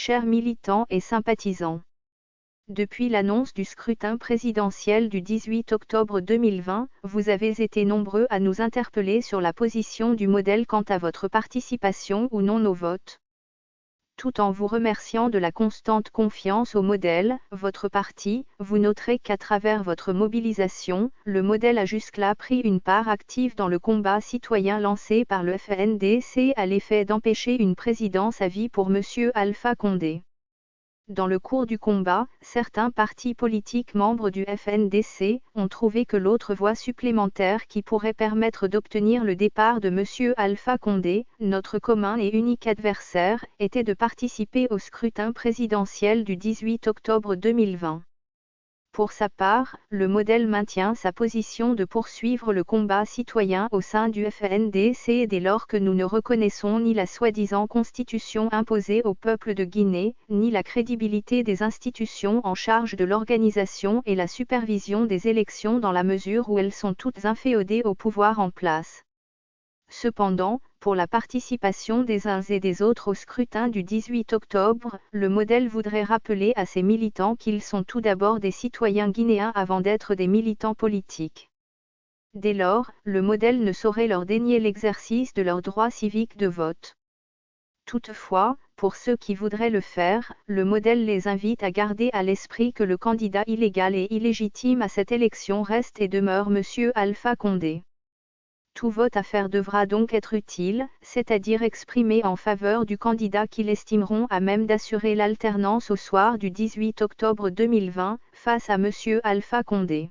chers militants et sympathisants. Depuis l'annonce du scrutin présidentiel du 18 octobre 2020, vous avez été nombreux à nous interpeller sur la position du modèle quant à votre participation ou non au vote. Tout en vous remerciant de la constante confiance au modèle, votre parti, vous noterez qu'à travers votre mobilisation, le modèle a jusque-là pris une part active dans le combat citoyen lancé par le FNDC à l'effet d'empêcher une présidence à vie pour M. Alpha Condé. Dans le cours du combat, certains partis politiques membres du FNDC ont trouvé que l'autre voie supplémentaire qui pourrait permettre d'obtenir le départ de M. Alpha Condé, notre commun et unique adversaire, était de participer au scrutin présidentiel du 18 octobre 2020. Pour sa part, le modèle maintient sa position de poursuivre le combat citoyen au sein du FNDC dès lors que nous ne reconnaissons ni la soi-disant constitution imposée au peuple de Guinée, ni la crédibilité des institutions en charge de l'organisation et la supervision des élections dans la mesure où elles sont toutes inféodées au pouvoir en place. Cependant, pour la participation des uns et des autres au scrutin du 18 octobre, le modèle voudrait rappeler à ses militants qu'ils sont tout d'abord des citoyens guinéens avant d'être des militants politiques. Dès lors, le modèle ne saurait leur dénier l'exercice de leur droit civique de vote. Toutefois, pour ceux qui voudraient le faire, le modèle les invite à garder à l'esprit que le candidat illégal et illégitime à cette élection reste et demeure M. Alpha Condé. Tout vote à faire devra donc être utile, c'est-à-dire exprimé en faveur du candidat qu'ils estimeront à même d'assurer l'alternance au soir du 18 octobre 2020, face à M. Alpha Condé.